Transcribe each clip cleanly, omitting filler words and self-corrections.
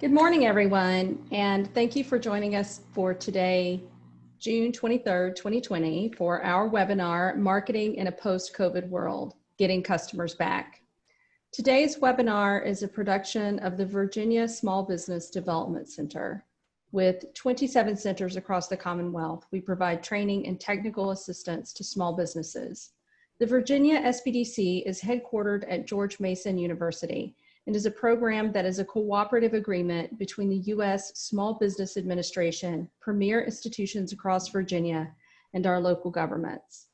Good morning, everyone, and thank you for joining us for today, June 23rd, 2020, for our webinar, Marketing in a Post-COVID World, Getting Customers Back. Today's webinar is a production of the Virginia Small Business Development Center. With 27 centers across the Commonwealth, we provide training and technical assistance to small businesses. The Virginia SBDC is headquartered at George Mason University and is a program that is a cooperative agreement between the U.S. Small Business Administration, premier institutions across Virginia, and our local governments.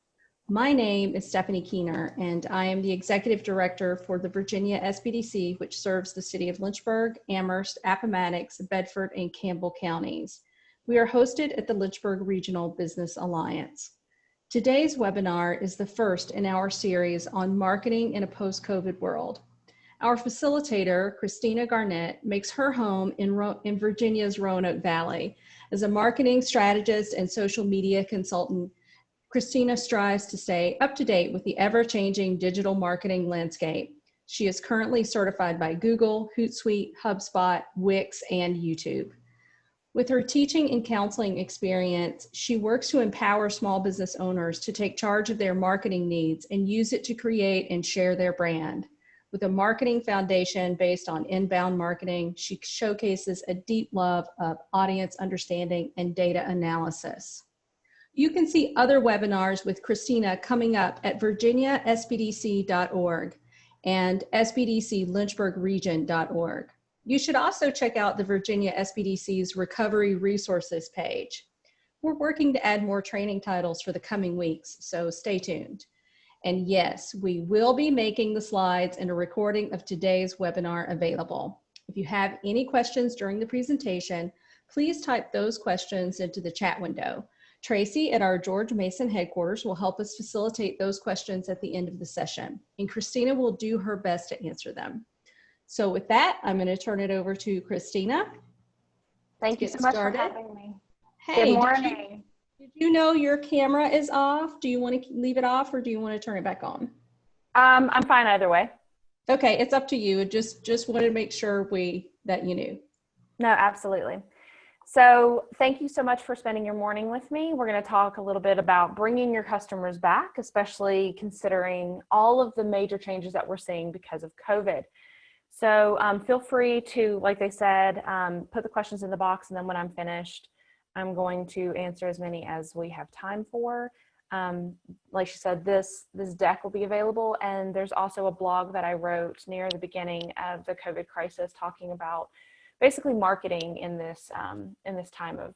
My name is Stephanie Keener, and I am the Executive Director for the Virginia SBDC, which serves the city of Lynchburg, Amherst, Appomattox, Bedford, and Campbell counties. We are hosted at the Lynchburg Regional Business Alliance. Today's webinar is the first in our series on marketing in a post-COVID world. Our facilitator, Christina Garnett, makes her home in Virginia's Roanoke Valley. As a marketing strategist and social media consultant, Christina strives to stay up to date with the ever-changing digital marketing landscape. She is currently certified by Google, Hootsuite, HubSpot, Wix, and YouTube. With her teaching and counseling experience, she works to empower small business owners to take charge of their marketing needs and use it to create and share their brand. With a marketing foundation based on inbound marketing, she showcases a deep love of audience understanding and data analysis. You can see other webinars with Christina coming up at virginiasbdc.org and sbdclynchburgregion.org. You should also check out the Virginia SBDC's Recovery Resources page. We're working to add more training titles for the coming weeks, so stay tuned. And yes, we will be making the slides and a recording of today's webinar available. If you have any questions during the presentation, please type those questions into the chat window. Tracy at our George Mason headquarters will help us facilitate those questions at the end of the session, and Christina will do her best to answer them. So with that, I'm going to turn it over to Christina. Thank you so much for having me. Hey, good morning. Did you know your camera is off? Do you want to leave it off or do you want to turn it back on? I'm fine either way. Okay, it's up to you. Just wanted to make sure that you knew. No, absolutely. So thank you so much for spending your morning with me. We're going to talk a little bit about bringing your customers back, especially considering all of the major changes that we're seeing because of COVID. So feel free to, like they said, put the questions in the box, and then when I'm finished, I'm going to answer as many as we have time for. Like she said, this deck will be available, and there's also a blog that I wrote near the beginning of the COVID crisis talking about basically marketing in this time of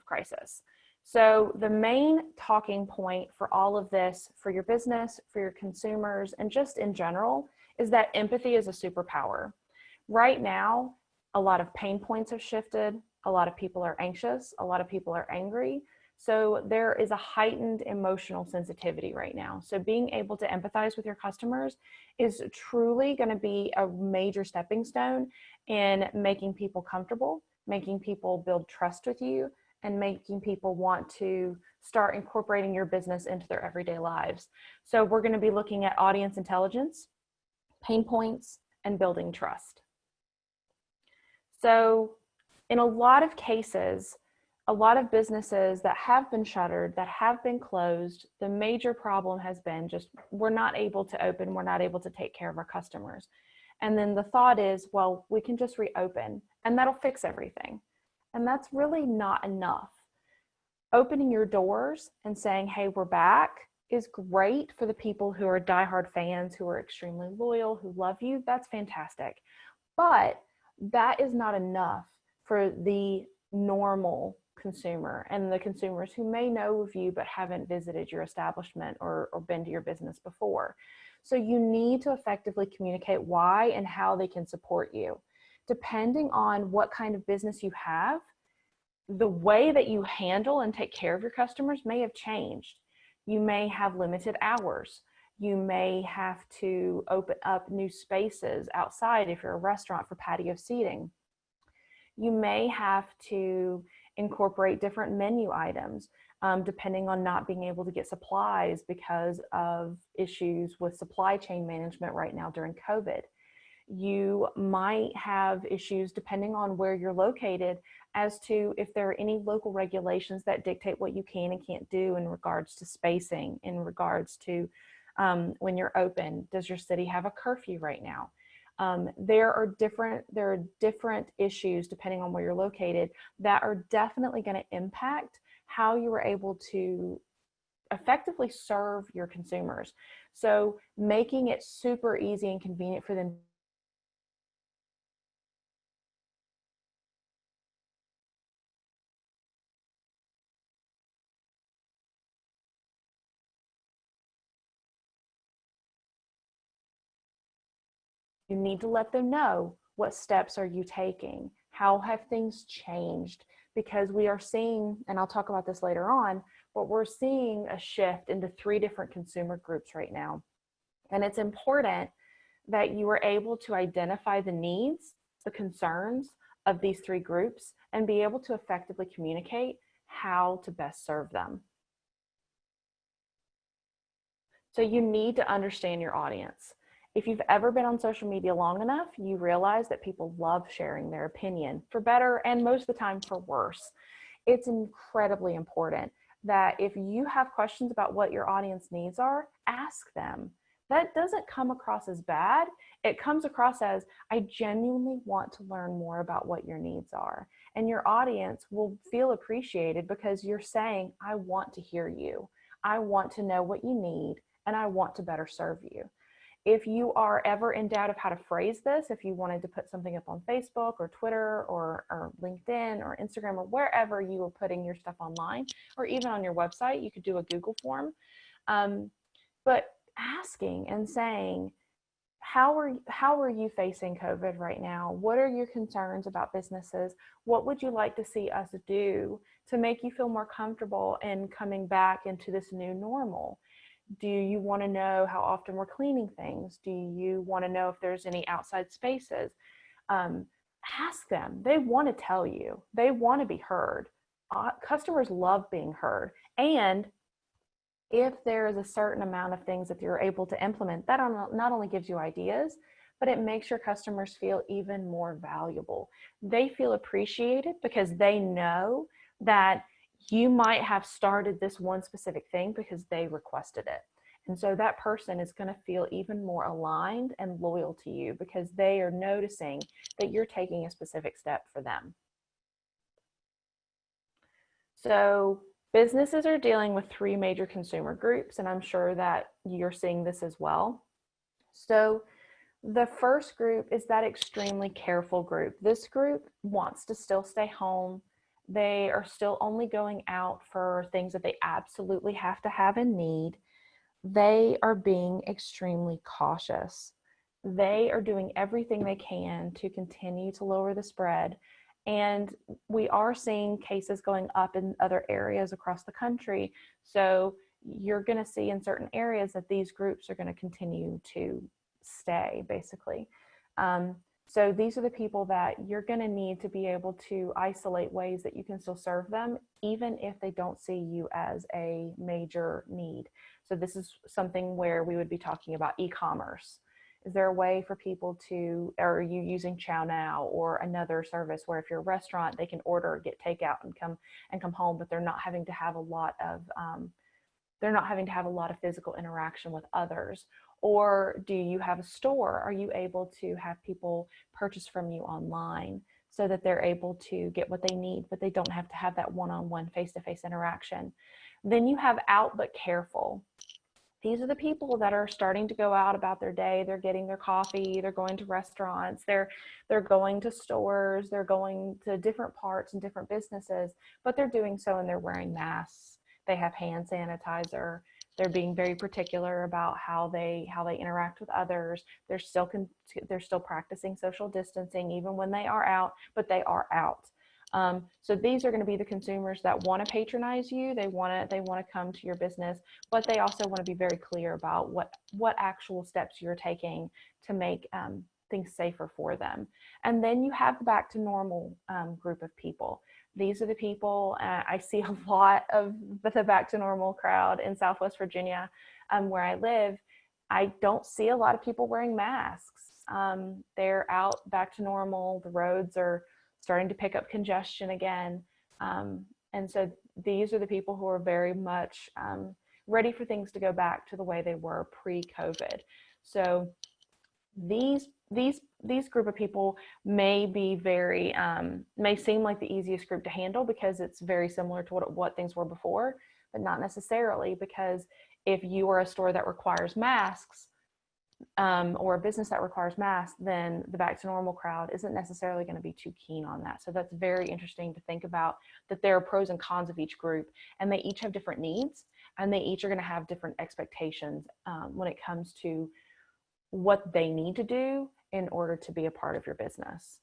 crisis. So the main talking point for all of this, for your business, for your consumers, and just in general, is that empathy is a superpower. Right now, a lot of pain points have shifted. A lot of people are anxious. A lot of people are angry. So there is a heightened emotional sensitivity right now. So being able to empathize with your customers is truly going to be a major stepping stone in making people comfortable, making people build trust with you, and making people want to start incorporating your business into their everyday lives. So we're going to be looking at audience intelligence, pain points, and building trust. So in a lot of cases, a lot of businesses that have been shuttered, that have been closed, the major problem has been just we're not able to open, we're not able to take care of our customers. And then the thought is, well, we can just reopen and that'll fix everything. And that's really not enough. Opening your doors and saying, hey, we're back is great for the people who are diehard fans, who are extremely loyal, who love you. That's fantastic. But that is not enough for the normal consumer and the consumers who may know of you but haven't visited your establishment or been to your business before. So you need to effectively communicate why and how they can support you. Depending on what kind of business you have, the way that you handle and take care of your customers may have changed. You may have limited hours. You may have to open up new spaces outside if you're a restaurant for patio seating. You may have to incorporate different menu items depending on not being able to get supplies because of issues with supply chain management right now during COVID. You might have issues depending on where you're located as to if there are any local regulations that dictate what you can and can't do in regards to spacing, in regards to when you're open. Does your city have a curfew right now? There are different issues depending on where you're located that are definitely going to impact how you are able to effectively serve your consumers. So making it super easy and convenient for them you need to let them know what steps are you taking, how have things changed, because we are seeing, and I'll talk about this later on, but we're seeing a shift into 3 different consumer groups right now. And it's important that you are able to identify the needs, the concerns of these 3 groups and be able to effectively communicate how to best serve them. So you need to understand your audience. If you've ever been on social media long enough, you realize that people love sharing their opinion, for better and most of the time for worse. It's incredibly important that if you have questions about what your audience needs are, ask them. That doesn't come across as bad. It comes across as, I genuinely want to learn more about what your needs are. And your audience will feel appreciated because you're saying, I want to hear you. I want to know what you need, and I want to better serve you. If you are ever in doubt of how to phrase this, if you wanted to put something up on Facebook or Twitter or LinkedIn or Instagram or wherever you are putting your stuff online, or even on your website, you could do a Google form. But asking and saying, how are you facing COVID right now? What are your concerns about businesses? What would you like to see us do to make you feel more comfortable in coming back into this new normal? Do you want to know how often we're cleaning things? Do you want to know if there's any outside spaces? Ask them. They want to tell you. They want to be heard. Customers love being heard. And if there is a certain amount of things that you're able to implement, that not only gives you ideas, but it makes your customers feel even more valuable. They feel appreciated because they know that you might have started this one specific thing because they requested it. And so that person is going to feel even more aligned and loyal to you because they are noticing that you're taking a specific step for them. So businesses are dealing with 3 major consumer groups, and I'm sure that you're seeing this as well. So the first group is that extremely careful group. This group wants to still stay home. They are still only going out for things that they absolutely have to have and need. They are being extremely cautious. They are doing everything they can to continue to lower the spread. And we are seeing cases going up in other areas across the country. So you're going to see in certain areas that these groups are going to continue to stay, basically. So these are the people that you're going to need to be able to isolate ways that you can still serve them, even if they don't see you as a major need. So this is something where we would be talking about e-commerce. Is there a way for people to, are you using Chow Now or another service where if you're a restaurant, they can order, get takeout and come home, but they're not having to have a lot of physical interaction with others? Or do you have a store? Are you able to have people purchase from you online so that they're able to get what they need, but they don't have to have that one-on-one face-to-face interaction? Then you have out but careful. These are the people that are starting to go out about their day. They're getting their coffee, they're going to restaurants, they're going to stores, they're going to different parts and different businesses, but they're doing so and they're wearing masks. They have hand sanitizer. They're being very particular about how they interact with others. They're still practicing social distancing even when they are out, but they are out. So these are going to be the consumers that want to patronize you. They want to come to your business, but they also want to be very clear about what actual steps you're taking to make things safer for them. And then you have the back to normal group of people. These are the people, I see a lot of the back to normal crowd in Southwest Virginia, where I live. I don't see a lot of people wearing masks. They're out back to normal. The roads are starting to pick up congestion again. And so these are the people who are very much ready for things to go back to the way they were pre-COVID. So these group of people may be very may seem like the easiest group to handle because it's very similar to what things were before, but not necessarily, because if you are a store that requires masks or a business that requires masks, then the back to normal crowd isn't necessarily going to be too keen on that. So that's very interesting to think about, that there are pros and cons of each group, and they each have different needs, and they each are going to have different expectations when it comes to what they need to do in order to be a part of your business.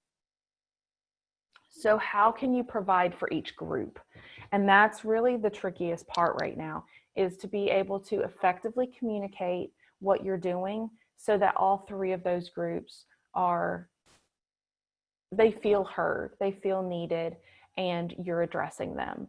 So how can you provide for each group? And that's really the trickiest part right now, is to be able to effectively communicate what you're doing so that all three of those groups they feel heard, they feel needed, and you're addressing them.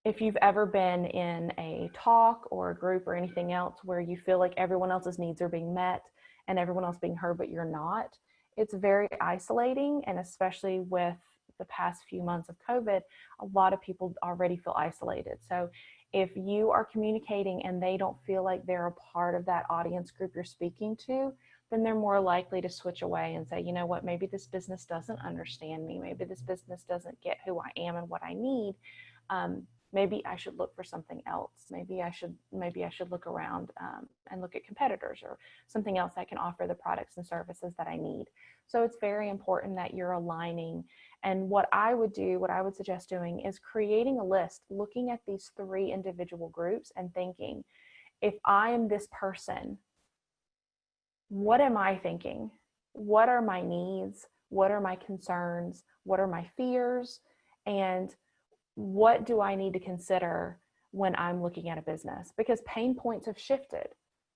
If you've ever been in a talk or a group or anything else where you feel like everyone else's needs are being met and everyone else being heard, but you're not, it's very isolating. And especially with the past few months of COVID, a lot of people already feel isolated. So if you are communicating and they don't feel like they're a part of that audience group you're speaking to, then they're more likely to switch away and say, you know what, maybe this business doesn't understand me. Maybe this business doesn't get who I am and what I need. Maybe I should look for something else. Maybe I should look around and look at competitors or something else that can offer the products and services that I need. So it's very important that you're aligning. And what I would suggest doing is creating a list, looking at these three individual groups and thinking, if I am this person, what am I thinking? What are my needs? What are my concerns? What are my fears? And what do I need to consider when I'm looking at a business? Because pain points have shifted.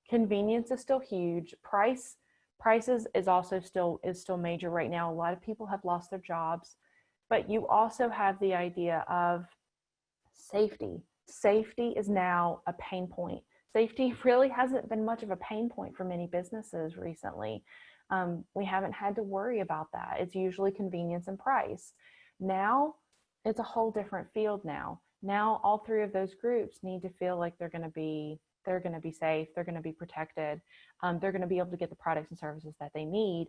Convenience is still huge. Prices is also still major right now. A lot of people have lost their jobs, but you also have the idea of safety. Safety is now a pain point. Safety really hasn't been much of a pain point for many businesses recently. We haven't had to worry about that. It's usually convenience and price. Now, it's a whole different field now. Now all three of those groups need to feel like they're going to be safe, they're going to be protected, they're going to be able to get the products and services that they need,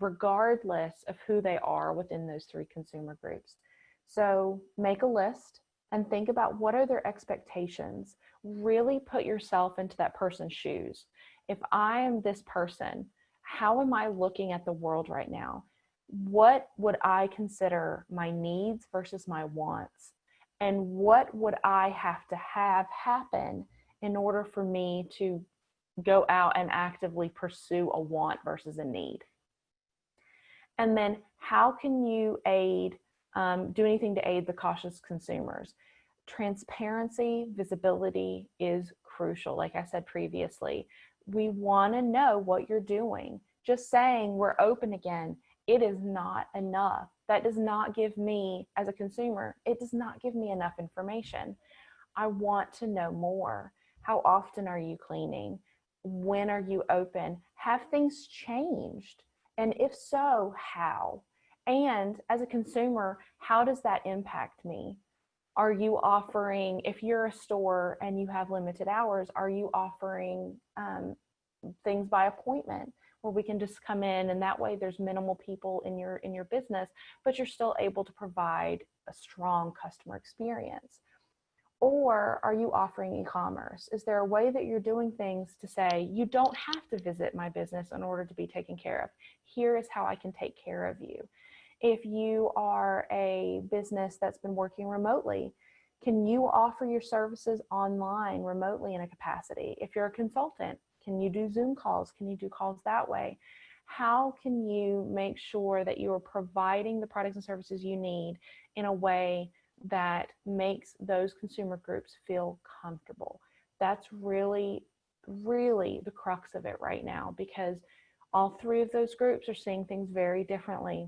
regardless of who they are within those three consumer groups. So make a list and think about, what are their expectations? Really put yourself into that person's shoes. If I am this person, how am I looking at the world right now? What would I consider my needs versus my wants? And what would I have to have happen in order for me to go out and actively pursue a want versus a need? And then how can you do anything to aid the cautious consumers? Transparency, visibility is crucial. Like I said previously, we want to know what you're doing. Just saying we're open again, it is not enough. That does not give me, as a consumer, it does not give me enough information. I want to know more. How often are you cleaning? When are you open? Have things changed? And if so, how? And as a consumer, how does that impact me? Are you offering, if you're a store and you have limited hours, are you offering things by appointment, where we can just come in, and that way there's minimal people in your business, but you're still able to provide a strong customer experience? Or are you offering e-commerce? Is there a way that you're doing things to say, you don't have to visit my business in order to be taken care of? Here is how I can take care of you. If you are a business that's been working remotely, can you offer your services online remotely in a capacity? If you're a consultant, can you do Zoom calls? Can you do calls that way? How can you make sure that you are providing the products and services you need in a way that makes those consumer groups feel comfortable? That's really, really the crux of it right now, because all three of those groups are seeing things very differently,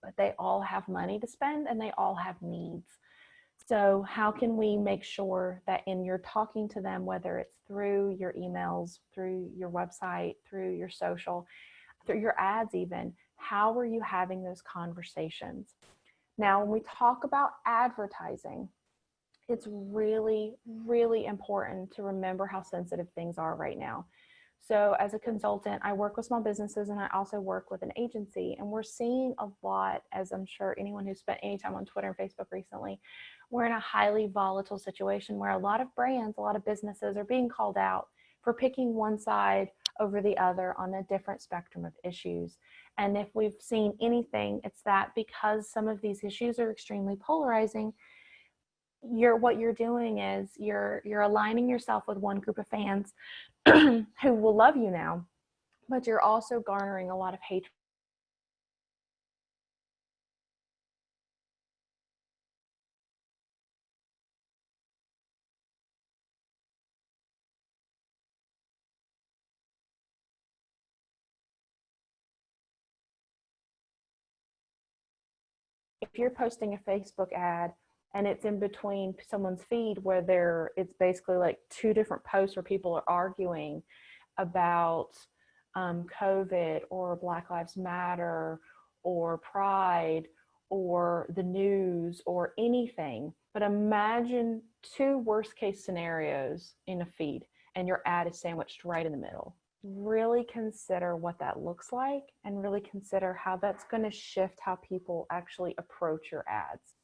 but they all have money to spend and they all have needs. So how can we make sure that in your talking to them, whether it's through your emails, through your website, through your social, through your ads even, how are you having those conversations? Now, when we talk about advertising, it's really, really important to remember how sensitive things are right now. So as a consultant, I work with small businesses and I also work with an agency, and we're seeing a lot, as I'm sure anyone who's spent any time on Twitter and Facebook recently, we're in a highly volatile situation where a lot of brands, a lot of businesses are being called out for picking one side over the other on a different spectrum of issues. And if we've seen anything, it's that because some of these issues are extremely polarizing, what you're doing is you're aligning yourself with one group of fans who will love you now, but you're also garnering a lot of hatred. If you're posting a Facebook ad and it's in between someone's feed where it's basically like two different posts where people are arguing about COVID or Black Lives Matter or Pride or the news or anything. But imagine two worst case scenarios in a feed and your ad is sandwiched right in the middle. Really consider what that looks like and really consider how that's going to shift how people actually approach your ads.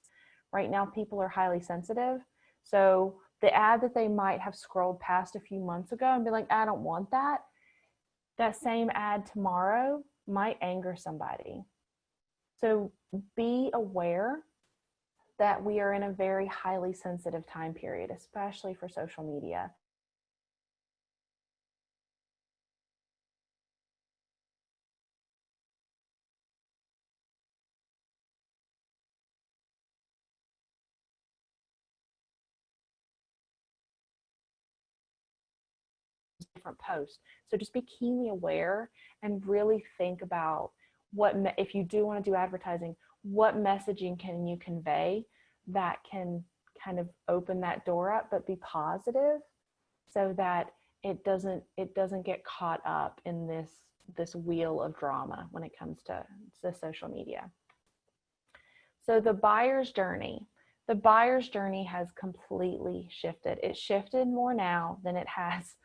Right now, people are highly sensitive. So the ad that they might have scrolled past a few months ago and be like, I don't want that, that same ad tomorrow might anger somebody. So be aware that we are in a very highly sensitive time period, especially for social media. Different posts. So just be keenly aware and really think about if you do want to do advertising, what messaging can you convey that can kind of open that door up, but be positive so that it doesn't get caught up in this wheel of drama when it comes to social media. So the buyer's journey has completely shifted. It shifted more now than it has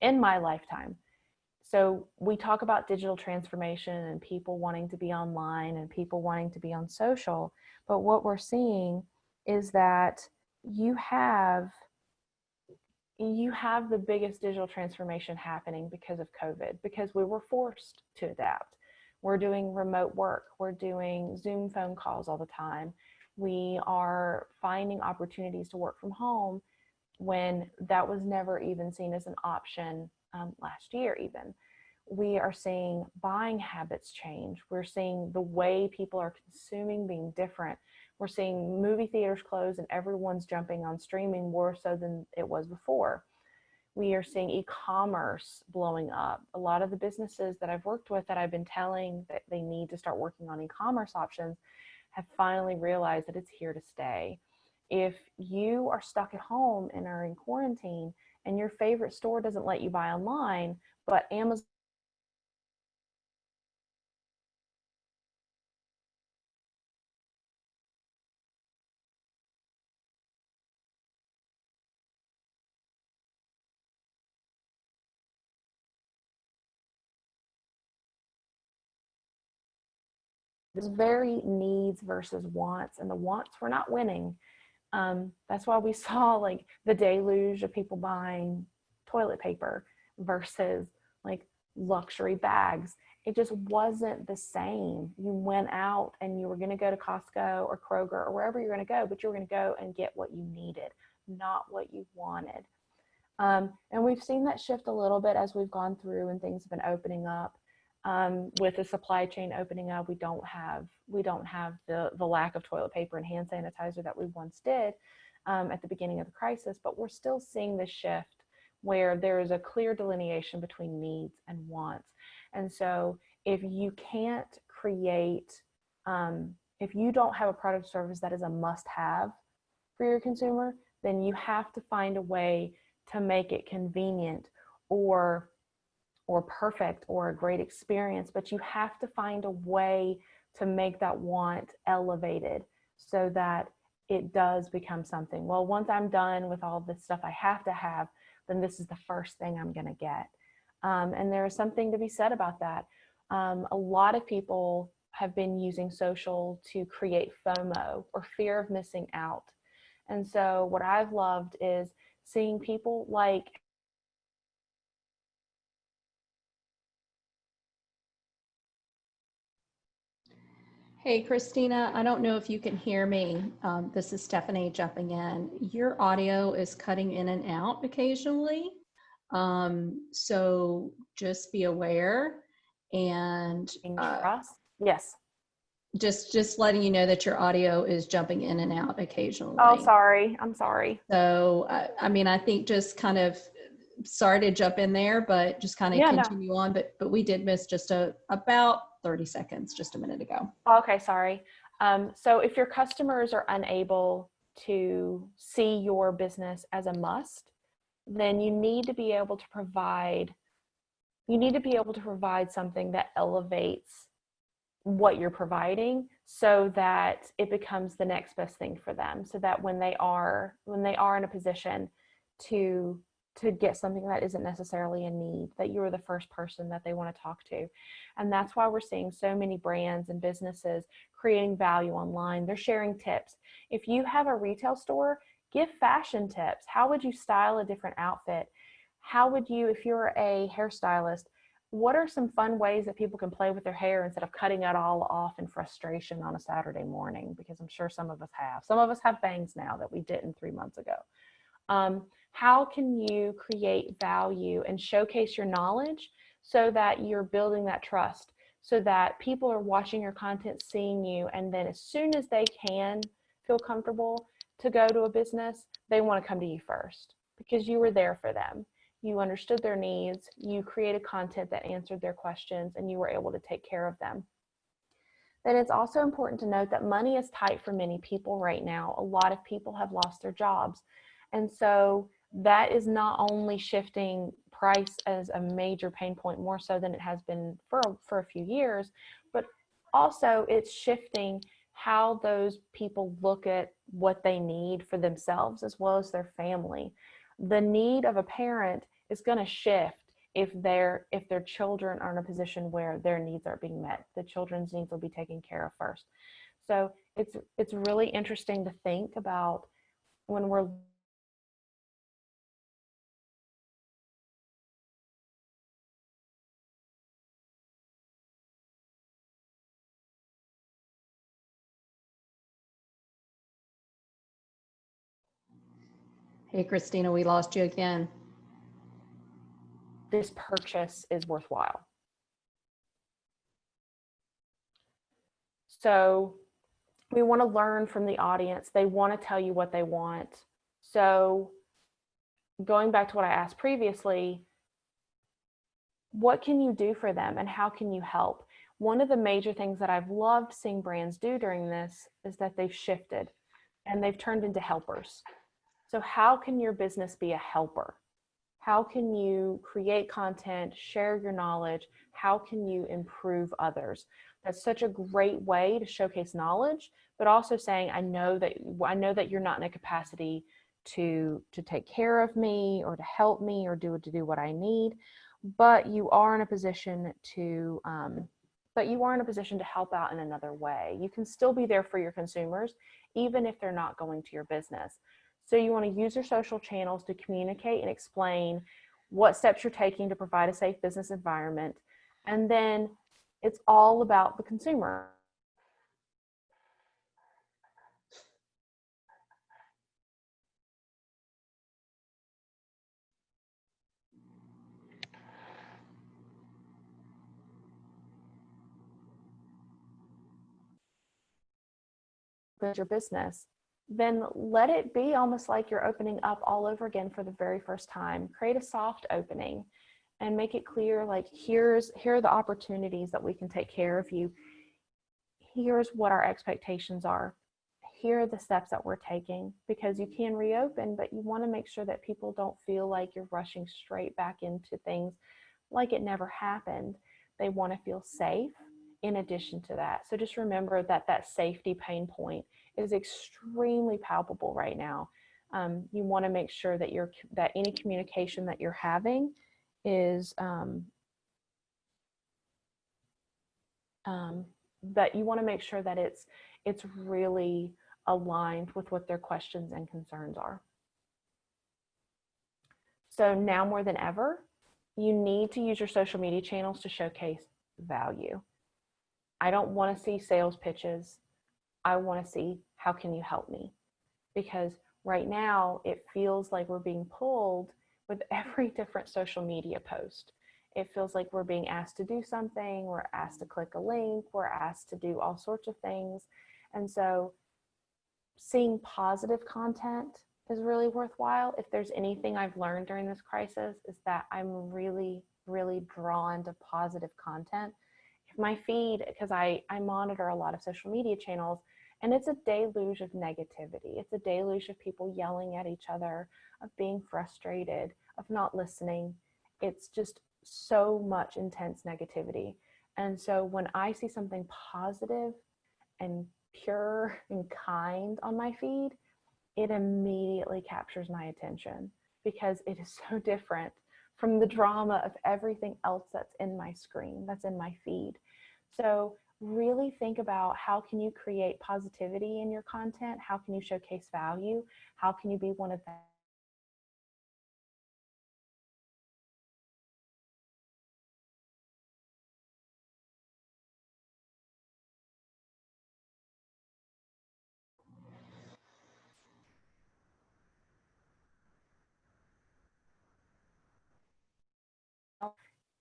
in my lifetime. So we talk about digital transformation and people wanting to be online and people wanting to be on social, but what we're seeing is that you have the biggest digital transformation happening because of COVID, because we were forced to adapt. We're doing remote work. We're doing Zoom phone calls all the time. We are finding opportunities to work from home when that was never even seen as an option last year even. We are seeing buying habits change. We're seeing the way people are consuming being different. We're seeing movie theaters close and everyone's jumping on streaming more so than it was before. We are seeing e-commerce blowing up. A lot of the businesses that I've worked with that I've been telling that they need to start working on e-commerce options have finally realized that it's here to stay. If you are stuck at home and are in quarantine and your favorite store doesn't let you buy online, but Amazon is very needs versus wants, and the wants were not winning. That's why we saw like the deluge of people buying toilet paper versus like luxury bags. It just wasn't the same. You went out and you were going to go to Costco or Kroger or wherever you're going to go, but you were going to go and get what you needed, not what you wanted. And we've seen that shift a little bit as we've gone through and things have been opening up. With the supply chain opening up, we don't have the lack of toilet paper and hand sanitizer that we once did at the beginning of the crisis, but we're still seeing this shift where there is a clear delineation between needs and wants. And so if you can't create, if you don't have a product or service that is a must-have for your consumer, then you have to find a way to make it convenient or or perfect or a great experience, but you have to find a way to make that want elevated so that it does become something. Well, once I'm done with all this stuff I have to have, then this is the first thing I'm going to get. And there is something to be said about that. A lot of people have been using social to create FOMO, or fear of missing out. And so what I've loved is seeing people like, Hey, Christina, I don't know if you can hear me. This is Stephanie jumping in. Your audio is cutting in and out occasionally. So just be aware, and trust. Yes. just letting you know that your audio is jumping in and out occasionally. Oh, sorry. I'm sorry. So, I mean, I think just kind of, sorry to jump in there, but just kind of continue on. But we did miss just about 30 seconds just a minute ago. Okay, sorry. So if your customers are unable to see your business as a must, then you need to be able to provide something that elevates what you're providing so that it becomes the next best thing for them, so that when they are in a position to get something that isn't necessarily a need, that you're the first person that they want to talk to. And that's why we're seeing so many brands and businesses creating value online. They're sharing tips. If you have a retail store, give fashion tips. How would you style a different outfit? How would you, if you're a hairstylist, what are some fun ways that people can play with their hair instead of cutting it all off in frustration on a Saturday morning? Because I'm sure some of us have. Some of us have bangs now that we didn't 3 months ago. How can you create value and showcase your knowledge so that you're building that trust, so that people are watching your content, seeing you, and then as soon as they can feel comfortable to go to a business, they want to come to you first because you were there for them. You understood their needs, you created content that answered their questions, and you were able to take care of them. Then it's also important to note that money is tight for many people right now. A lot of people have lost their jobs. And so that is not only shifting price as a major pain point, more so than it has been for a few years, but also it's shifting how those people look at what they need for themselves as well as their family. The need of a parent is going to shift if their children are in a position where their needs are being met. The children's needs will be taken care of first. So it's really interesting to think about when we're Hey, Christina, we lost you again. this purchase is worthwhile. So we want to learn from the audience. They want to tell you what they want. So going back to what I asked previously, what can you do for them and how can you help? One of the major things that I've loved seeing brands do during this is that they've shifted and they've turned into helpers. So how can your business be a helper? How can you create content, share your knowledge? How can you improve others? That's such a great way to showcase knowledge, but also saying, I know that you're not in a capacity to take care of me or to help me or to do what I need, but you are in a position to help out in another way. You can still be there for your consumers, even if they're not going to your business. So you want to use your social channels to communicate and explain what steps you're taking to provide a safe business environment. And then it's all about the consumer. Build your business, then let it be almost like you're opening up all over again for the very first time. Create a soft opening and make it clear, like, here are the opportunities that we can take care of you. Here's what our expectations are. Here are the steps that we're taking, because you can reopen, but you want to make sure that people don't feel like you're rushing straight back into things like it never happened. They want to feel safe in addition to that. So just remember that that safety pain point is extremely palpable right now. You want to make sure that that any communication that you're having is that you want to make sure that it's really aligned with what their questions and concerns are. So now more than ever, you need to use your social media channels to showcase value. I don't want to see sales pitches. I want to see, how can you help me? Because right now it feels like we're being pulled with every different social media post. It feels like we're being asked to do something, we're asked to click a link, we're asked to do all sorts of things. And so seeing positive content is really worthwhile. If there's anything I've learned during this crisis, is that I'm really, really drawn to positive content. If my feed, because I monitor a lot of social media channels, and it's a deluge of negativity. It's a deluge of people yelling at each other, of being frustrated, of not listening. It's just so much intense negativity. And so when I see something positive and pure and kind on my feed, it immediately captures my attention because it is so different from the drama of everything else that's in my screen, that's in my feed. So really think about, how can you create positivity in your content? How can you showcase value? How can you be one of them?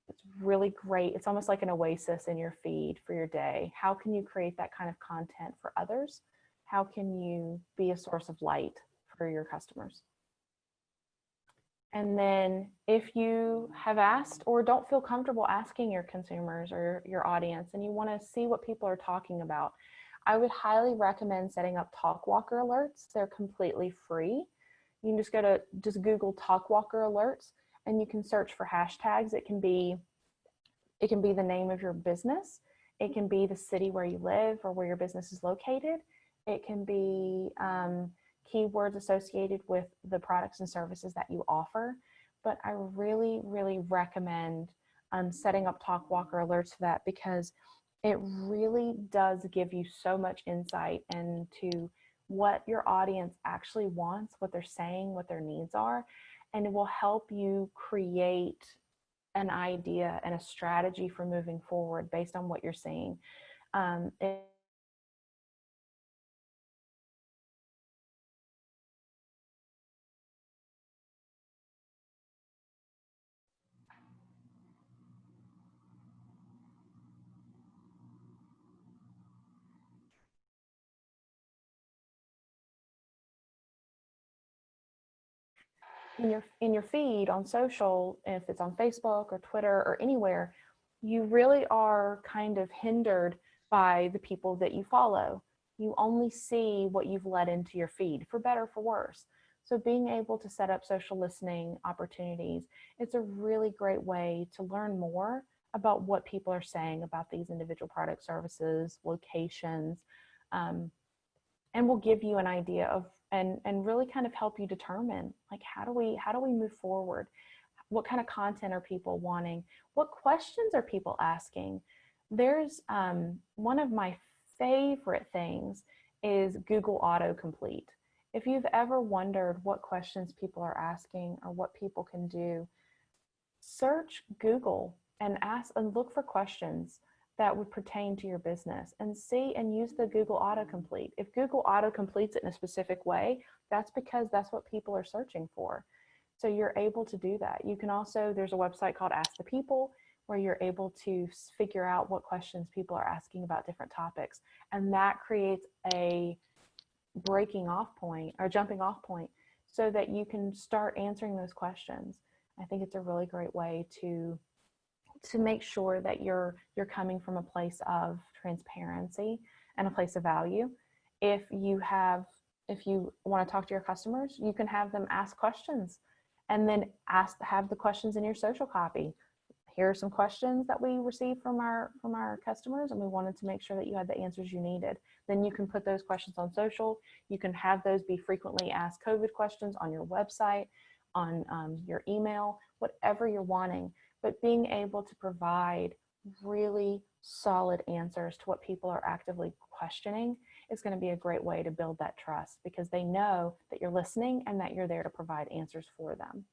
It's really great. It's almost like an oasis in your feed for your day. How can you create that kind of content for others? How can you be a source of light for your customers? And then if you have asked or don't feel comfortable asking your consumers or your audience, and you want to see what people are talking about, I would highly recommend setting up Talkwalker alerts. They're completely free. You can just Google Talkwalker alerts, and you can search for hashtags. It can be the name of your business. It can be the city where you live or where your business is located. It can be keywords associated with the products and services that you offer. But I really, really recommend setting up Talkwalker alerts for that, because it really does give you so much insight into what your audience actually wants, what they're saying, what their needs are, and it will help you create an idea and a strategy for moving forward based on what you're seeing. In your feed on social, if it's on Facebook or Twitter or anywhere, you really are kind of hindered by the people that you follow. You only see what you've let into your feed, for better or for worse. So being able to set up social listening opportunities, it's a really great way to learn more about what people are saying about these individual product, services, locations, and will give you an idea of, and really kind of help you determine, like, how do we move forward? What kind of content are people wanting? What questions are people asking? There's one of my favorite things is Google autocomplete. If you've ever wondered what questions people are asking or what people can do, search Google and ask and look for questions that would pertain to your business, and see and use the Google autocomplete. If Google autocompletes it in a specific way, that's because that's what people are searching for. So you're able to do that. You can also, there's a website called Ask the People, where you're able to figure out what questions people are asking about different topics. And that creates a breaking off point or jumping off point so that you can start answering those questions. I think it's a really great way to make sure that you're coming from a place of transparency and a place of value. If you want to talk to your customers, you can have them ask questions, and then have the questions in your social copy. here are some questions that we received from our customers, and we wanted to make sure that you had the answers you needed. Then you can put those questions on social. You can have those be frequently asked COVID questions on your website, on your email, whatever you're wanting. But being able to provide really solid answers to what people are actively questioning is going to be a great way to build that trust, because they know that you're listening and that you're there to provide answers for them.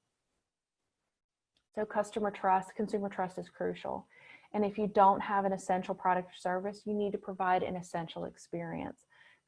So customer trust, consumer trust is crucial. And if you don't have an essential product or service, you need to provide an essential experience.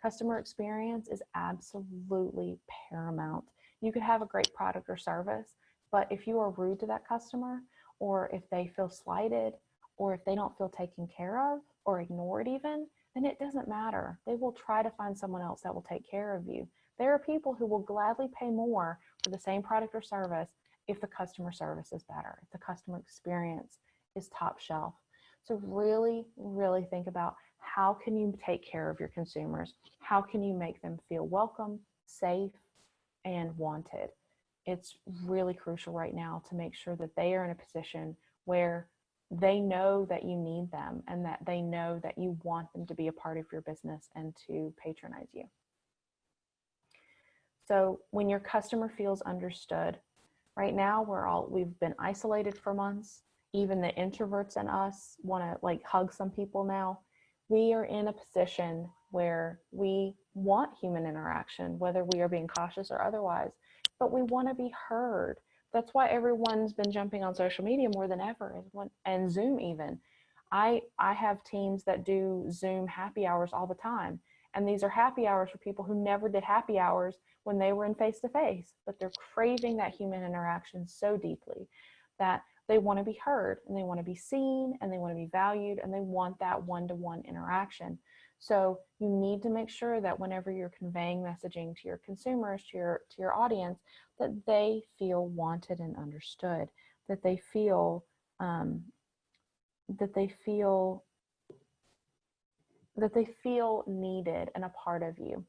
Customer experience is absolutely paramount. You could have a great product or service, but if you are rude to that customer, or if they feel slighted, or if they don't feel taken care of or ignored even, then it doesn't matter. They will try to find someone else that will take care of you. There are people who will gladly pay more for the same product or service if the customer service is better, if the customer experience is top shelf. So really, really think about, how can you take care of your consumers? How can you make them feel welcome, safe, and wanted? It's really crucial right now to make sure that they are in a position where they know that you need them, and that they know that you want them to be a part of your business and to patronize you. So when your customer feels understood, right now we've been isolated for months. Even the introverts in us want to like hug some people now. We are in a position where we want human interaction, whether we are being cautious or otherwise, but we want to be heard. That's why everyone's been jumping on social media more than ever, and Zoom even. I have teams that do Zoom happy hours all the time. And these are happy hours for people who never did happy hours when they were in face-to-face, but they're craving that human interaction so deeply that they want to be heard, and they want to be seen, and they want to be valued, and they want that one-to-one interaction. So you need to make sure that whenever you're conveying messaging to your consumers, to your audience, that they feel wanted and understood, that they feel needed and a part of you.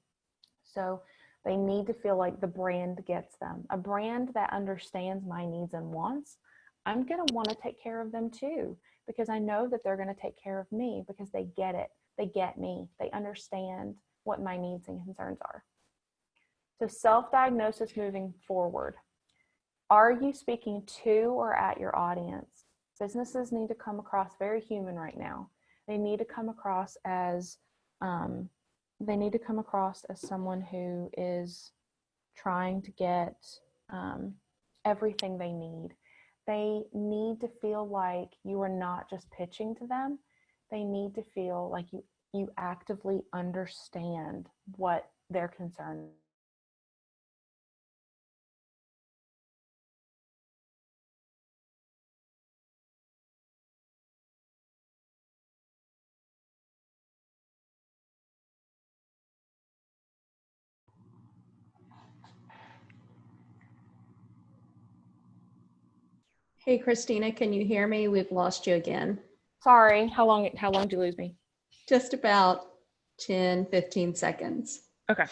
So they need to feel like the brand gets them. A brand that understands my needs and wants, I'm going to want to take care of them too, because I know that they're going to take care of me, because they get it. They get me. They understand what my needs and concerns are. So self-diagnosis moving forward. Are you speaking to or at your audience? Businesses need to come across very human right now. They need to come across as someone who is trying to get everything they need. They need to feel like you are not just pitching to them. They need to feel like you actively understand what their concern is. Hey, Christina, can you hear me? We've lost you again. Sorry, how long did you lose me? Just about 10, 15 seconds. Okay.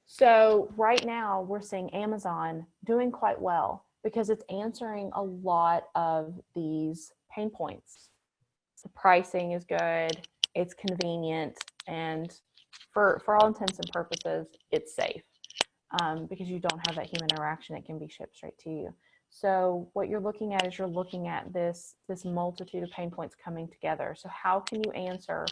So right now we're seeing Amazon doing quite well because it's answering a lot of these pain points. The pricing is good, it's convenient, and for all intents and purposes, it's safe because you don't have that human interaction. It can be shipped straight to you. So what you're looking at is this multitude of pain points coming together. So how can you answer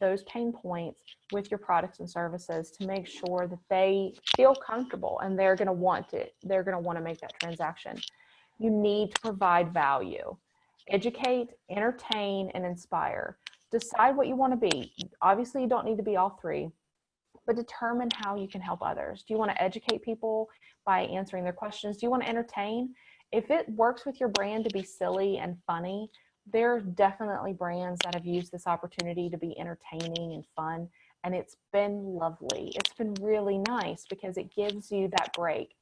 those pain points with your products and services to make sure that they feel comfortable and they're going to want to make that transaction? You need to provide value. Educate, entertain, and inspire. Decide what you want to be. Obviously, you don't need to be all three, but determine how you can help others. Do you want to educate people by answering their questions? Do you want to entertain? If it works with your brand to be silly and funny, there are definitely brands that have used this opportunity to be entertaining and fun, and it's been lovely. It's been really nice because it gives you that break.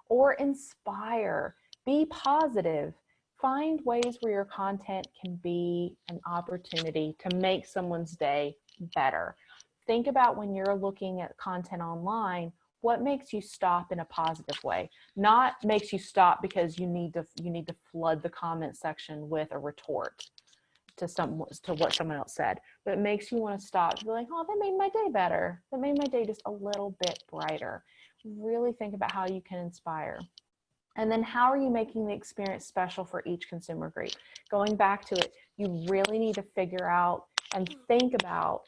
Or inspire, be positive. Find ways where your content can be an opportunity to make someone's day better. Think about when you're looking at content online, what makes you stop in a positive way? Not makes you stop because you need to flood the comment section with a retort to what someone else said, but it makes you want to stop to be like, oh, that made my day better. That made my day just a little bit brighter. Really think about how you can inspire. And then how are you making the experience special for each consumer group? Going back to it, you really need to figure out and think about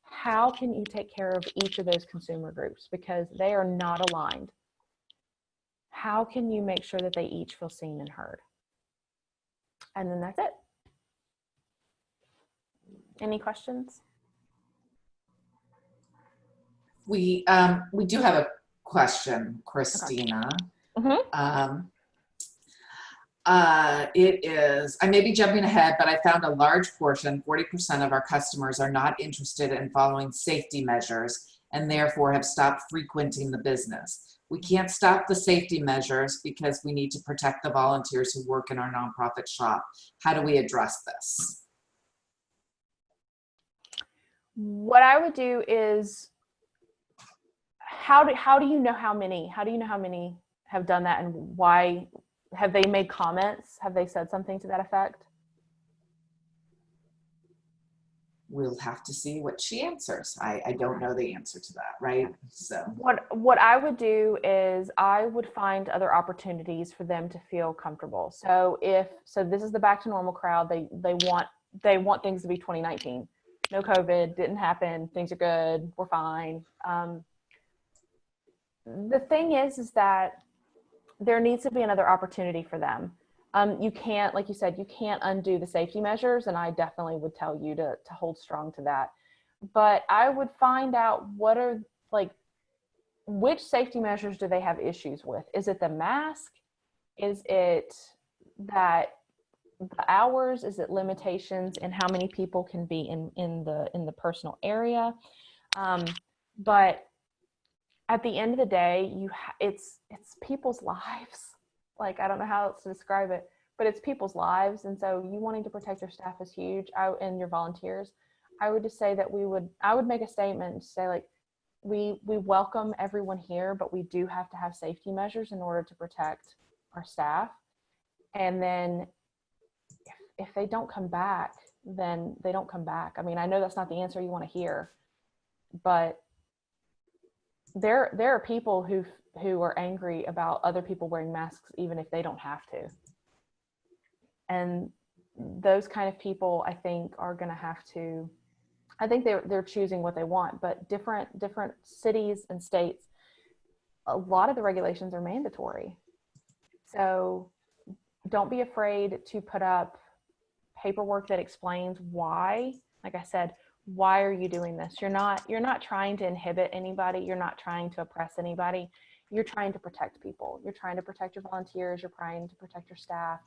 how can you take care of each of those consumer groups, because they are not aligned. How can you make sure that they each feel seen and heard? And then that's it. Any questions? We do have a question, Christina. Okay. It is, I may be jumping ahead, but I found a large portion, 40% of our customers are not interested in following safety measures and therefore have stopped frequenting the business. We can't stop the safety measures because we need to protect the volunteers who work in our nonprofit shop. How do we address this? What I would do is, how do you know how many have done that, and why? Have they made comments? Have they said something to that effect? We'll have to see what she answers. I don't know the answer to that, right? So what I would do is I would find other opportunities for them to feel comfortable. So this is the back to normal crowd. They want things to be 2019. No COVID, didn't happen. Things are good. We're fine. The thing is that there needs to be another opportunity for them. You can't, like you said, you can't undo the safety measures, and I definitely would tell you to hold strong to that. But I would find out which safety measures do they have issues with? Is it the mask? Is it that the hours? Is it limitations in how many people can be in the personal area? But at the end of the day, it's people's lives. Like, I don't know how else to describe it, but it's people's lives. And so you wanting to protect your staff is huge, and your volunteers. I would just say that I would make a statement and say, like, we welcome everyone here, but we do have to have safety measures in order to protect our staff. And then if they don't come back, then they don't come back. I mean, I know that's not the answer you want to hear, but there are people who are angry about other people wearing masks even if they don't have to. And those kind of people, I think, are going to have to, I think they're choosing what they want, but different cities and states, a lot of the regulations are mandatory. So don't be afraid to put up paperwork that explains why. Like I said, why are you doing this? You're not trying to inhibit anybody. You're not trying to oppress anybody. You're trying to protect people. You're trying to protect your volunteers. You're trying to protect your staff.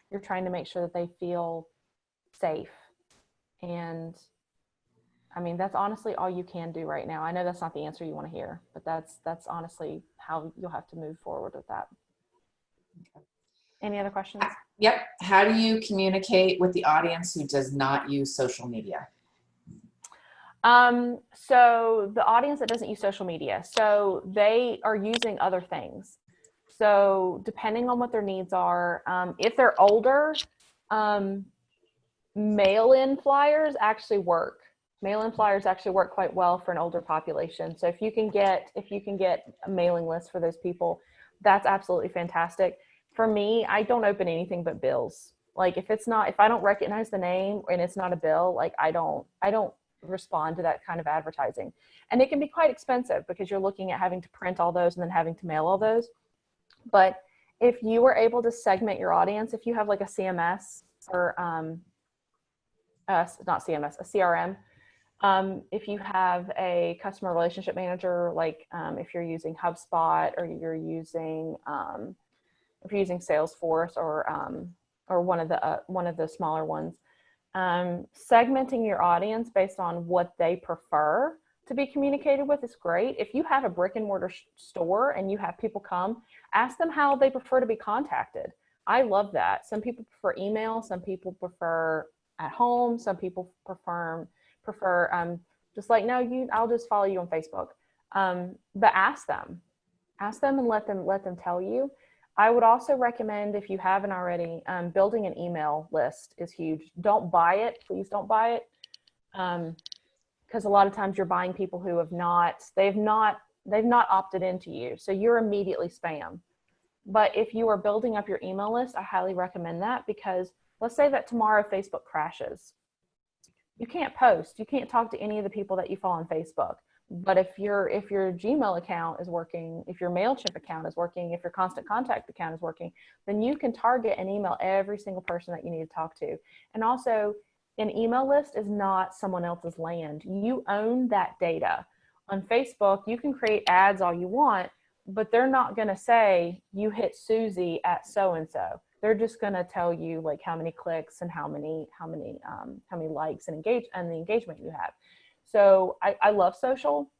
You're trying to make sure that they feel safe. And I mean, that's honestly all you can do right now. I know that's not the answer you want to hear, but that's honestly how you'll have to move forward with that. Okay. Any other questions? Yep. How do you communicate with the audience who does not use social media? So the audience that doesn't use social media, so they are using other things. So depending on what their needs are, if they're older, mail-in flyers actually work. Mail-in flyers actually work quite well for an older population. So if you can get a mailing list for those people, that's absolutely fantastic. For me, I don't open anything but bills. Like if I don't recognize the name and it's not a bill, like I don't respond to that kind of advertising. And it can be quite expensive because you're looking at having to print all those and then having to mail all those. But if you were able to segment your audience, if you have like a CMS or not CMS, a CRM, if you have a customer relationship manager, like if you're using HubSpot or you're using Salesforce or one of the smaller ones, segmenting your audience based on what they prefer to be communicated with is great. If you have a brick and mortar store and you have people come, ask them how they prefer to be contacted. I love that. Some people prefer email, some people prefer at home, some people prefer just like, no, I'll just follow you on Facebook. But ask them, Ask them and let them tell you. I would also recommend, if you haven't already, building an email list is huge. Don't buy it. Please don't buy it. Because a lot of times you're buying people who they've not opted into you. So you're immediately spam. But if you are building up your email list, I highly recommend that, because let's say that tomorrow Facebook crashes. You can't post. You can't talk to any of the people that you follow on Facebook. But if your Gmail account is working, if your MailChimp account is working, if your Constant Contact account is working, then you can target and email every single person that you need to talk to. And also, an email list is not someone else's land. You own that data. On Facebook, you can create ads all you want, but they're not going to say you hit Susie at so-and-so. They're just going to tell you like how many clicks and how many likes and the engagement you have. So I love social,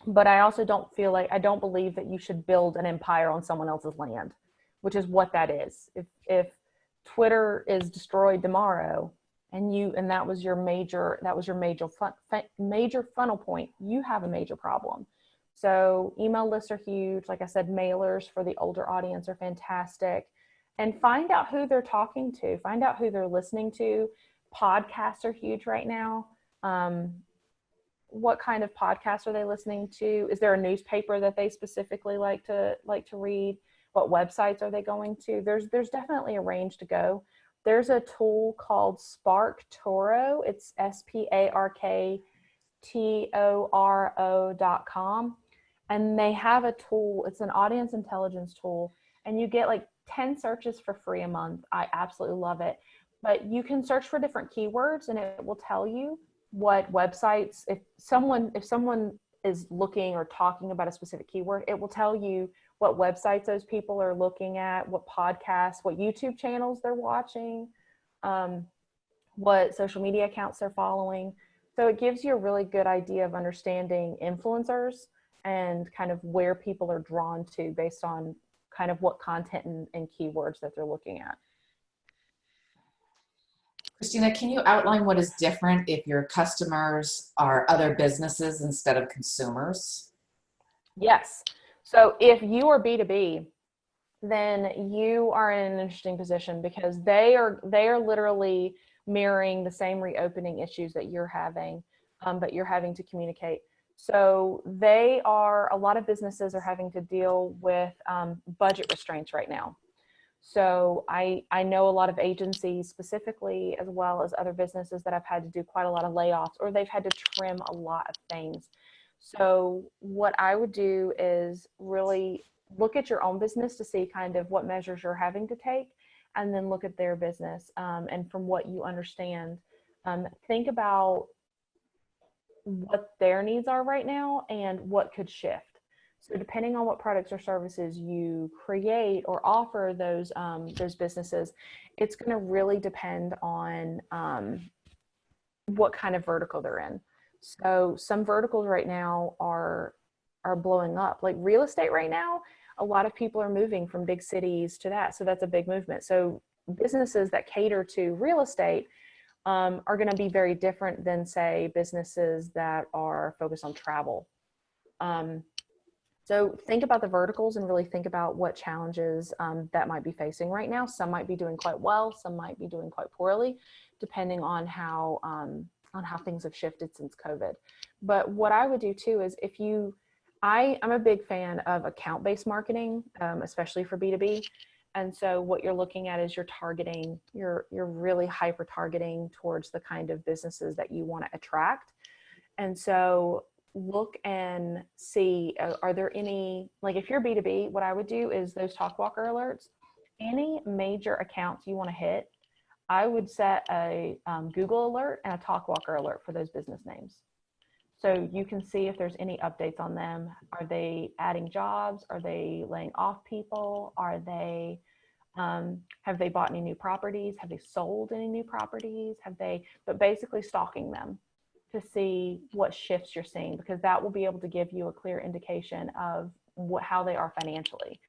but I also don't believe that you should build an empire on someone else's land, which is what that is. If Twitter is destroyed tomorrow and that was your major funnel point, you have a major problem. So email lists are huge. Like I said, mailers for the older audience are fantastic. And find out who they're talking to, find out who they're listening to. Podcasts are huge right now. What kind of podcasts are they listening to? Is there a newspaper that they specifically like to read? What websites are they going to? There's definitely a range to go. There's a tool called SparkToro. It's SparkToro.com. And they have a tool, it's an audience intelligence tool, and you get like 10 searches for free a month. I absolutely love it. But you can search for different keywords and it will tell you what websites, if someone is looking or talking about a specific keyword, it will tell you what websites those people are looking at, what podcasts, what YouTube channels they're watching, what social media accounts they're following. So it gives you a really good idea of understanding influencers and kind of where people are drawn to based on kind of what content and keywords that they're looking at. Christina, can you outline what is different if your customers are other businesses instead of consumers? Yes. So if you are B2B, then you are in an interesting position, because they are literally mirroring the same reopening issues that you're having, but you're having to communicate. So a lot of businesses are having to deal with budget restraints right now. So I know a lot of agencies specifically, as well as other businesses, that have had to do quite a lot of layoffs, or they've had to trim a lot of things. So what I would do is really look at your own business to see kind of what measures you're having to take, and then look at their business. And from what you understand, think about what their needs are right now and what could shift. So depending on what products or services you create or offer those businesses, it's going to really depend on what kind of vertical they're in. So some verticals right now are blowing up. Like real estate right now, a lot of people are moving from big cities to that. So that's a big movement. So businesses that cater to real estate are going to be very different than, say, businesses that are focused on travel. So think about the verticals and really think about what challenges that might be facing right now. Some might be doing quite well, some might be doing quite poorly, depending on how things have shifted since COVID. But what I would do too is I'm a big fan of account-based marketing, especially for B2B. And so what you're looking at is you're really hyper targeting towards the kind of businesses that you want to attract. And so look and see, are there any, like if you're B2B, what I would do is those TalkWalker alerts, any major accounts you want to hit, I would set a Google alert and a TalkWalker alert for those business names. So you can see if there's any updates on them. Are they adding jobs? Are they laying off people? Are they, have they bought any new properties? Have they sold any new properties? But basically stalking them to see what shifts you're seeing, because that will be able to give you a clear indication of how they are financially.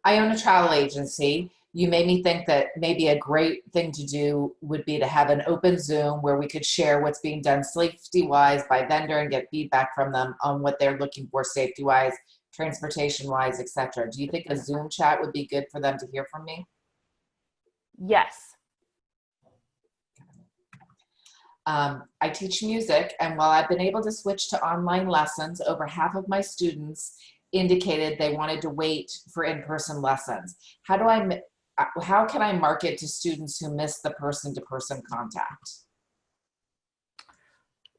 I own a travel agency. You made me think that maybe a great thing to do would be to have an open Zoom where we could share what's being done safety-wise by vendor and get feedback from them on what they're looking for safety-wise, transportation-wise, etc. Do you think a Zoom chat would be good for them to hear from me? Yes. I teach music, and while I've been able to switch to online lessons, over half of my students indicated they wanted to wait for in-person lessons. How can I market to students who miss the person-to-person contact?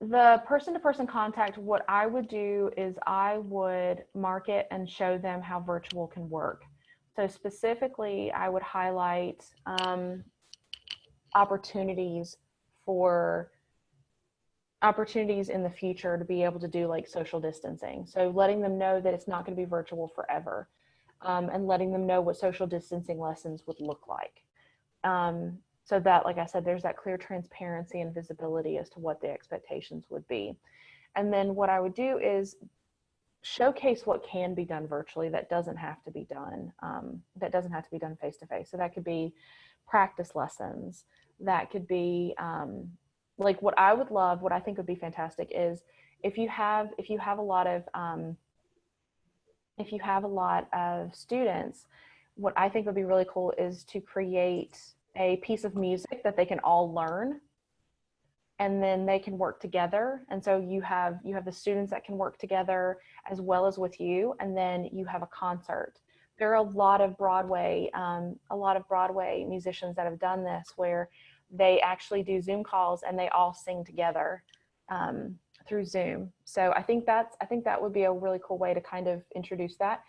The person-to-person contact, what I would do is I would market and show them how virtual can work. So specifically, I would highlight opportunities in the future to be able to do like social distancing. So letting them know that it's not going to be virtual forever, and letting them know what social distancing lessons would look like. So that, like I said, there's that clear transparency and visibility as to what the expectations would be. And then what I would do is showcase what can be done virtually that doesn't have to be done, face to face. So that could be practice lessons. That could be like what I would love, what I think would be fantastic is if you have a lot of students, what I think would be really cool is to create a piece of music that they can all learn, and then they can work together. And so you have the students that can work together as well as with you, and then you have a concert. There are a lot of Broadway musicians that have done this, where they actually do Zoom calls and they all sing together through Zoom. So I think that would be a really cool way to kind of introduce that.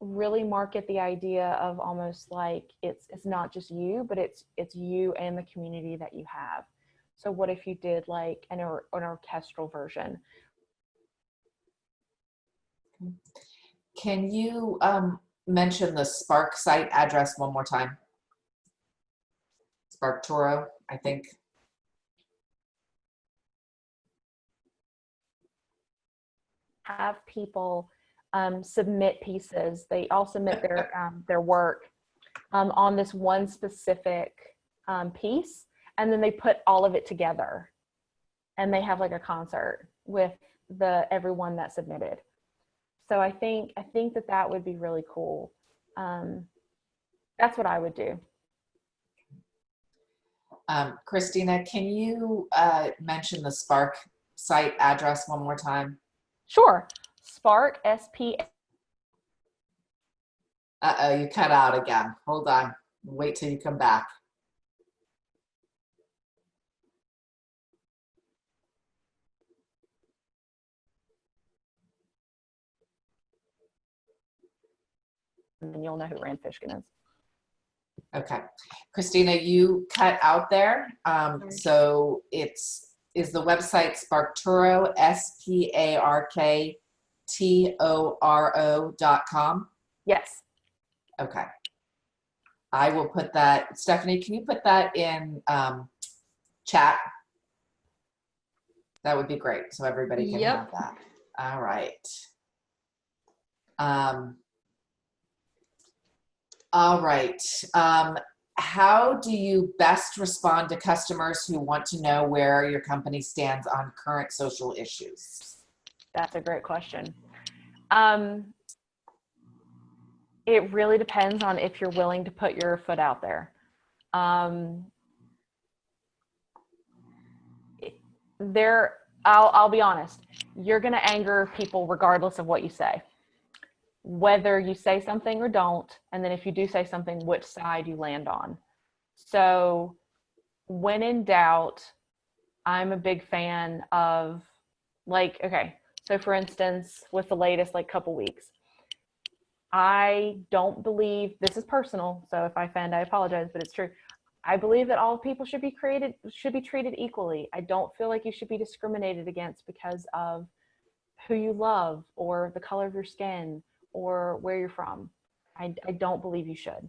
Really market the idea of almost like it's not just you, but it's you and the community that you have. So what if you did like an orchestral version? Can you mention the Spark site address one more time? SparkToro, I think. Have people submit pieces. They all submit their work on this one specific piece, and then they put all of it together, and they have like a concert with everyone that submitted. So I think that would be really cool. That's what I would do. Christina, can you mention the Spark site address one more time? Sure. Spark, S-P. Uh-oh, you cut out again. Hold on. Wait till you come back. And you'll know who Rand Fishkin is. Okay. Christina, you cut out there. So is the website SparkToro, SparkToro.com? Yes. Okay. I will put that. Stephanie, can you put that in chat? That would be great, so everybody can have that. All right. All right. How do you best respond to customers who want to know where your company stands on current social issues? That's a great question. It really depends on if you're willing to put your foot out there. I'll be honest, you're going to anger people regardless of what you say, whether you say something or don't. And then if you do say something, which side you land on. So when in doubt, I'm a big fan of like, okay, so for instance, with the latest like couple weeks, I don't believe, this is personal, so if I offend, I apologize, but it's true. I believe that all people should be treated equally. I don't feel like you should be discriminated against because of who you love or the color of your skin or where you're from. I don't believe you should.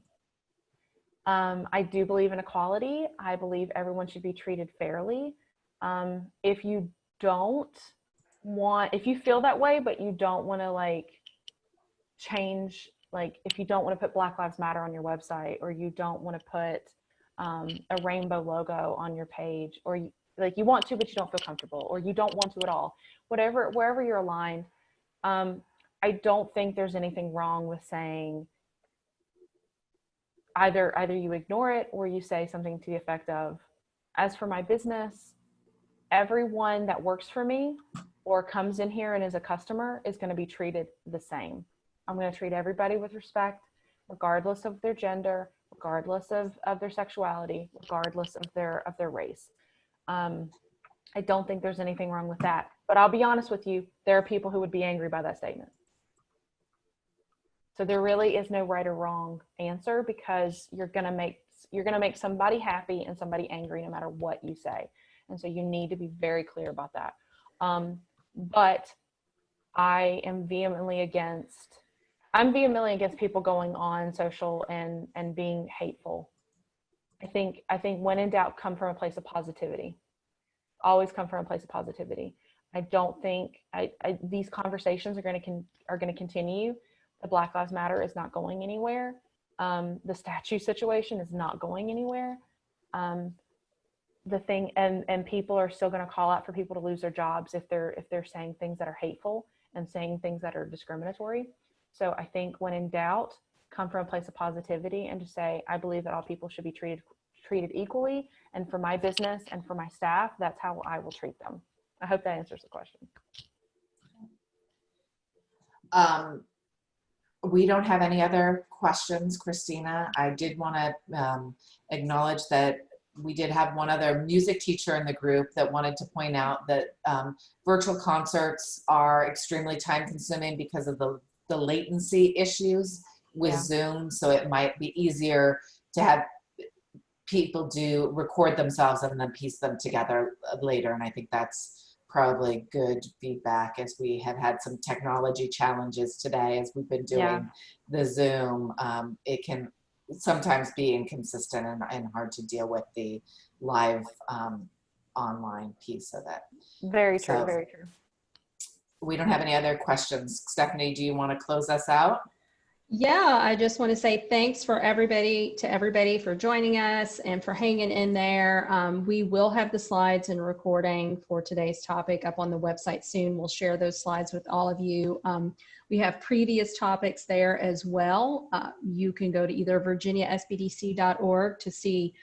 I do believe in equality. I believe everyone should be treated fairly. If you feel that way, but you don't want to like change Like if you don't want to put Black Lives Matter on your website, or you don't want to put a rainbow logo on your page, or you want to, but you don't feel comfortable, or you don't want to at all, wherever you're aligned. I don't think there's anything wrong with saying either you ignore it or you say something to the effect of, as for my business, everyone that works for me or comes in here and is a customer is going to be treated the same. I'm going to treat everybody with respect, regardless of their gender, regardless of their sexuality, regardless of their race. I don't think there's anything wrong with that. But I'll be honest with you, there are people who would be angry by that statement. So there really is no right or wrong answer, because you're going to make somebody happy and somebody angry no matter what you say. And so you need to be very clear about that. But I am vehemently against people going on social and being hateful. I think when in doubt, come from a place of positivity. Always come from a place of positivity. I don't think these conversations are going to continue. The Black Lives Matter is not going anywhere. The statue situation is not going anywhere. The thing, and people are still going to call out for people to lose their jobs if they're saying things that are hateful and saying things that are discriminatory. So I think when in doubt, come from a place of positivity and just say, I believe that all people should be treated equally, and for my business and for my staff, that's how I will treat them. I hope that answers the question. We don't have any other questions, Christina. I did want to acknowledge that we did have one other music teacher in the group that wanted to point out that virtual concerts are extremely time consuming because of the latency issues with Zoom. So it might be easier to have people record themselves and then piece them together later. And I think that's probably good feedback, as we have had some technology challenges today as we've been doing the Zoom. It can sometimes be inconsistent and hard to deal with the live online piece of it. Very true, very true. We don't have any other questions. Stephanie, do you want to close us out? Yeah, I just want to say thanks to everybody for joining us and for hanging in there. We will have the slides and recording for today's topic up on the website soon. We'll share those slides with all of you. We have previous topics there as well. You can go to either virginiasbdc.org to see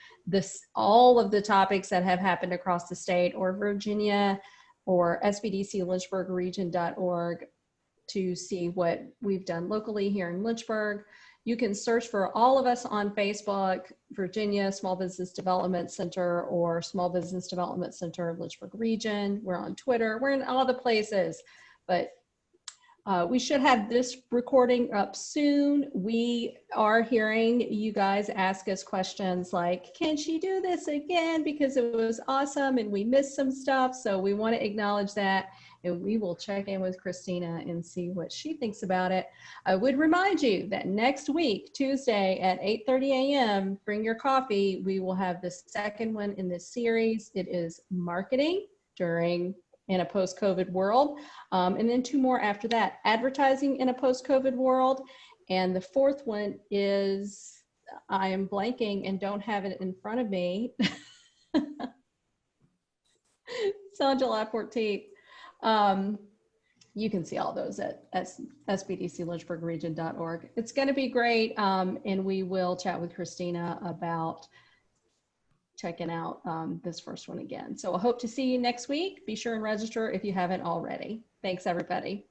all of the topics that have happened across the state, or Virginia or sbdclynchburgregion.org to see what we've done locally here in Lynchburg. You can search for all of us on Facebook, Virginia Small Business Development Center, or Small Business Development Center of Lynchburg Region. We're on Twitter. We're in all the places, but we should have this recording up soon. We are hearing you guys ask us questions like, can she do this again? Because it was awesome and we missed some stuff. So we want to acknowledge that, and we will check in with Christina and see what she thinks about it. I would remind you that next week, Tuesday at 8:30 a.m., bring your coffee. We will have the second one in this series. It is marketing in a post-COVID world. And then 2 more after that, advertising in a post-COVID world. And the 4th one is, I am blanking and don't have it in front of me. It's on July 14th. You can see all those at sbdclynchburgregion.org. It's going to be great. And we will chat with Christina about checking out this first one again. So I hope to see you next week. Be sure and register if you haven't already. Thanks, everybody.